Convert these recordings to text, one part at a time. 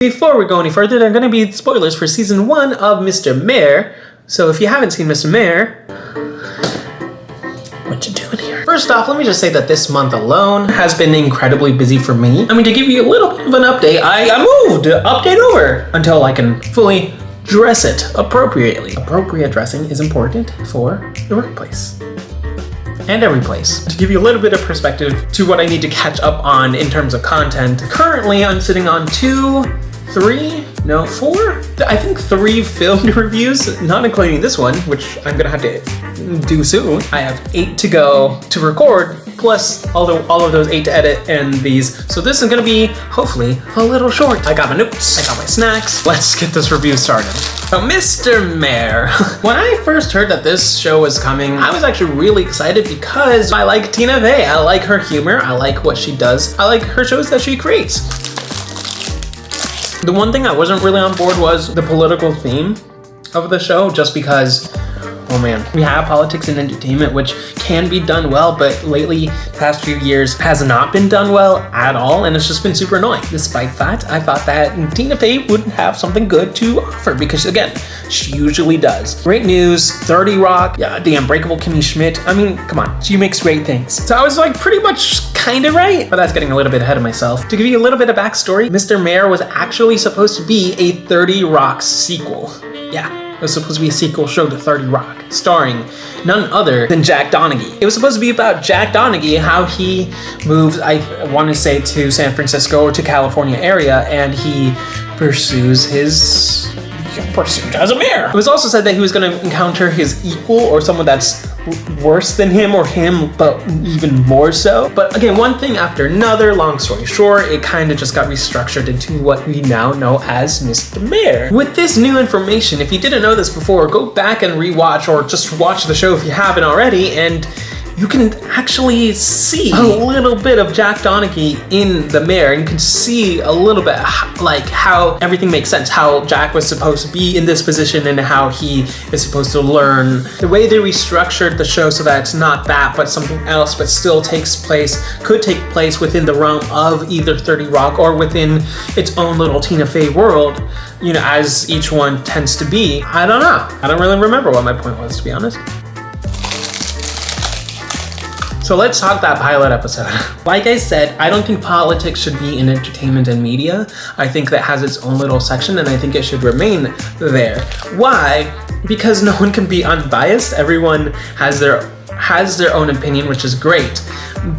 Before we go any further, there are going to be spoilers for season 1 of Mr. Mayor. So if you haven't seen Mr. Mayor, what you doing here? First off, let me just say that this month alone has been incredibly busy for me. I mean, to give you a little bit of an update, I moved update over until I can fully dress it appropriately. Appropriate dressing is important for the workplace. And every place. To give you a little bit of perspective to what I need to catch up on in terms of content, currently I'm sitting on 4, I think 3 filmed reviews, not including this one, which I'm gonna have to do soon. I have 8 to go to record, plus all of those 8 to edit and these. So this is gonna be, hopefully, a little short. I got my notes, I got my snacks. Let's get this review started. So Mr. Mayor. When I first heard that this show was coming, I was actually really excited because I like Tina Fey. I like her humor, I like what she does, I like her shows that she creates. The one thing I wasn't really on board was the political theme of the show, just because, oh man, we have politics in entertainment, which can be done well, but lately, past few years, has not been done well at all, and it's just been super annoying. Despite that, I thought that Tina Fey would have something good to offer, because again, she usually does. Great News, 30 Rock, yeah, the Unbreakable Kimmy Schmidt. I mean, come on, she makes great things. So I was like pretty much kind of right, but that's getting a little bit ahead of myself. To give you a little bit of backstory, Mr. Mayor was actually supposed to be a 30 Rock sequel. Yeah. It was supposed to be a sequel show to 30 Rock, starring none other than Jack Donaghy. It was supposed to be about Jack Donaghy, how he moves, I want to say, to San Francisco or to California area, and he pursues his pursuit as a mayor. It was also said that he was going to encounter his equal or someone that's worse than him or him, but even more so. But again, one thing after another, long story short, it kind of just got restructured into what we now know as Mr. Mayor. With this new information, if you didn't know this before, go back and rewatch or just watch the show if you haven't already, and you can actually see a little bit of Jack Donaghy in the Mayor, and you can see a little bit like how everything makes sense, how Jack was supposed to be in this position and how he is supposed to learn. The way they restructured the show so that it's not that, but something else, but still could take place within the realm of either 30 Rock or within its own little Tina Fey world, you know, as each one tends to be. I don't know. I don't really remember what my point was, to be honest. So let's talk that pilot episode. Like I said, I don't think politics should be in entertainment and media. I think that has its own little section, and I think it should remain there. Why? Because no one can be unbiased. Everyone has their own opinion, which is great.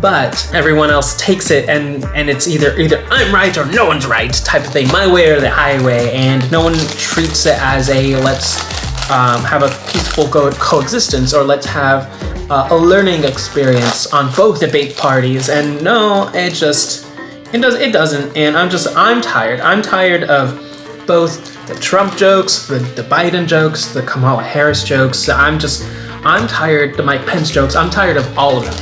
But everyone else takes it and it's either I'm right or no one's right type of thing, my way or the highway, and no one treats it as a let's have a peaceful coexistence, or let's have a learning experience on both debate parties. And no, it doesn't. And I'm tired. I'm tired of both the Trump jokes, the Biden jokes, the Kamala Harris jokes. I'm tired, the Mike Pence jokes. I'm tired of all of them.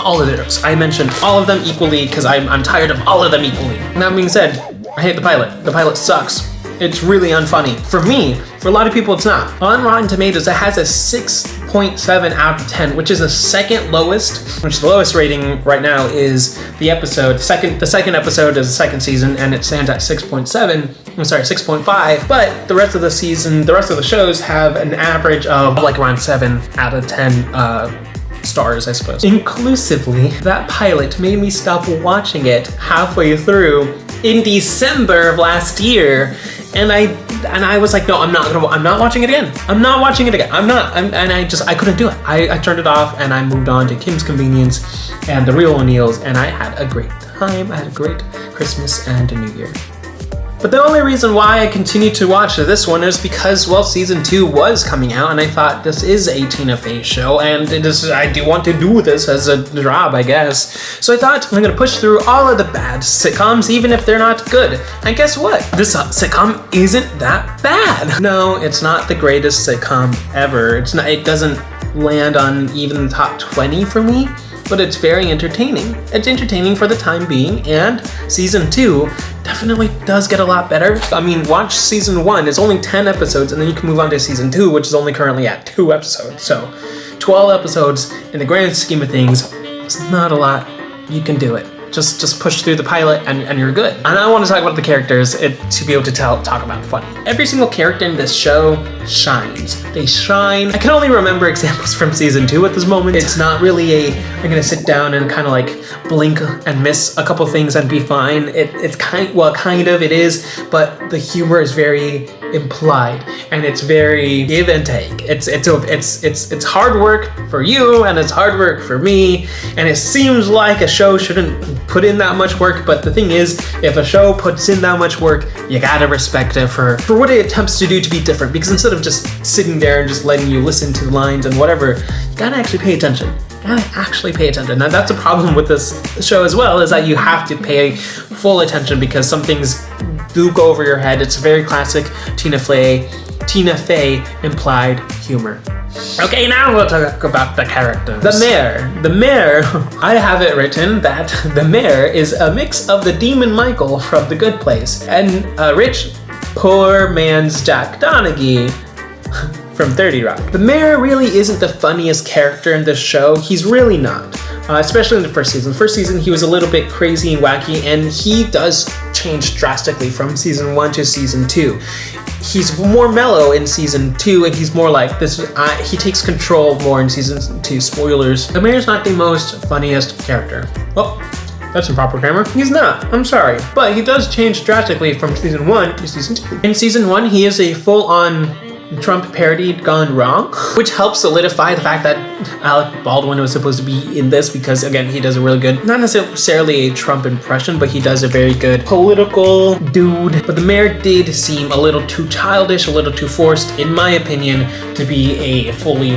All of the jokes. I mentioned all of them equally because I'm tired of all of them equally. That being said, I hate the pilot. The pilot sucks. It's really unfunny. For me, for a lot of people, it's not. On Rotten Tomatoes, it has a 6.7 out of 10, which is the second lowest, which the lowest rating right now is the episode. The second episode is the second season, and it stands at 6.5, but the rest of the season, the rest of the shows have an average of like around 7 out of 10 stars, I suppose. Inclusively, that pilot made me stop watching it halfway through in December of last year. And I was like, no, I'm not watching it again. I'm not watching it again. I couldn't do it. I turned it off and I moved on to Kim's Convenience and The Real O'Neills, and I had a great time. I had a great Christmas and a New Year. But the only reason why I continued to watch this one is because, well, season 2 was coming out, and I thought this is a Tina Fey show, and I do want to do this as a job, I guess. So I thought I'm gonna push through all of the bad sitcoms, even if they're not good. And guess what? This sitcom isn't that bad. No, it's not the greatest sitcom ever. It doesn't land on even the top 20 for me, but it's very entertaining. It's entertaining for the time being, and season 2 definitely does get a lot better. I mean, watch season 1, it's only 10 episodes, and then you can move on to season 2, which is only currently at 2 episodes. So 12 episodes, in the grand scheme of things, it's not a lot. You can do it. Just push through the pilot and you're good. And I want to talk about the characters to be able to talk about funny. Every single character in this show shines. They shine. I can only remember examples from season 2 at this moment. It's not really I'm gonna sit down and kind of like blink and miss a couple things and be fine. It's kind of it is, but the humor is very implied and it's very give and take. It's hard work for you and it's hard work for me, and it seems like a show shouldn't put in that much work, but the thing is, if a show puts in that much work, you gotta respect it for what it attempts to do to be different, because instead of just sitting there and just letting you listen to the lines and whatever, you gotta actually pay attention. Now that's a problem with this show as well, is that you have to pay full attention because some things do go over your head. It's very classic Tina Fey implied humor. Okay, now we'll talk about the characters. The mayor, I have it written that the mayor is a mix of the demon Michael from The Good Place and a rich, poor man's Jack Donaghy from 30 Rock. The mayor really isn't the funniest character in this show. He's really not. Especially in the first season. First season, he was a little bit crazy and wacky, and he does change drastically from season 1 to season 2. He's more mellow in season 2, and he's more like this. He takes control more in season 2. Spoilers. The mayor's not the most funniest character. Oh, that's improper grammar. He's not. I'm sorry. But he does change drastically from season 1 to season 2. In season 1, he is a full-on Trump parody gone wrong, which helps solidify the fact that Alec Baldwin was supposed to be in this, because again, he does a really good, not necessarily a Trump impression, but he does a very good political dude. But the mayor did seem a little too childish, a little too forced, in my opinion, to be a fully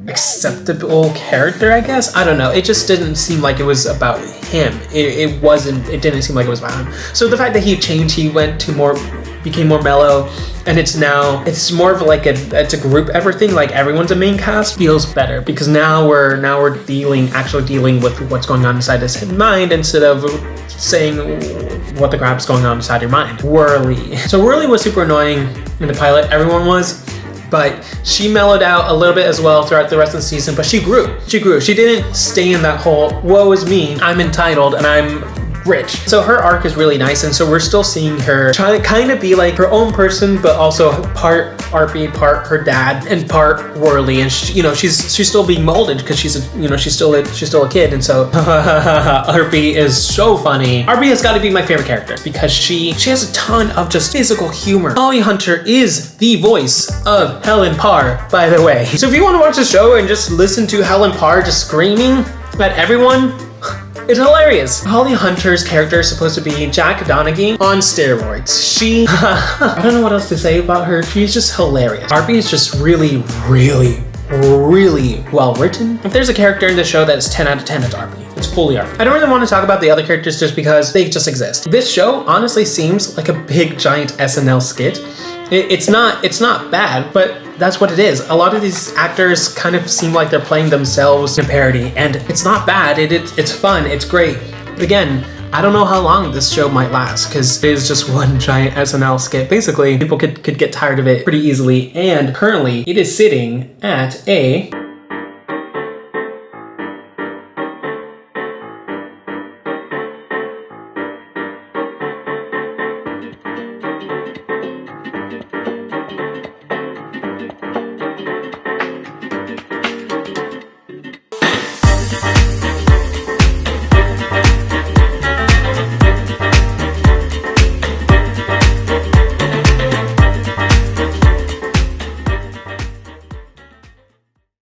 acceptable character, I guess. I don't know. It just didn't seem like it was about him. It didn't seem like it was about him. So the fact that he changed, he became more mellow, and it's more of like it's a group everything, like everyone's a main cast, feels better, because now we're actually dealing with what's going on inside his mind instead of saying what the crap's going on inside your mind. Whirly. So Whirly was super annoying in the pilot, everyone was, but she mellowed out a little bit as well throughout the rest of the season, but she grew. She didn't stay in that whole, woe is me, I'm entitled and I'm rich. So her arc is really nice, and so we're still seeing her try to kind of be like her own person, but also part RP, part her dad, and part Whirly. And she's still being molded because she's still a kid, and so RP is so funny. RP has got to be my favorite character because she has a ton of just physical humor. Holly Hunter is the voice of Helen Parr, by the way. So if you want to watch the show and just listen to Helen Parr just screaming at everyone, it's hilarious. Holly Hunter's character is supposed to be Jack Donaghy on steroids. I don't know what else to say about her. She's just hilarious. RP is just really, really, really well written. If there's a character in the show that is 10 out of 10, it's RP. It's fully RP. I don't really want to talk about the other characters just because they just exist. This show honestly seems like a big giant SNL skit. It's not bad, but that's what it is. A lot of these actors kind of seem like they're playing themselves in a parody, and it's not bad. It's fun. It's great. But again, I don't know how long this show might last because it is just one giant SNL skit. Basically, people could get tired of it pretty easily, and currently it is sitting at a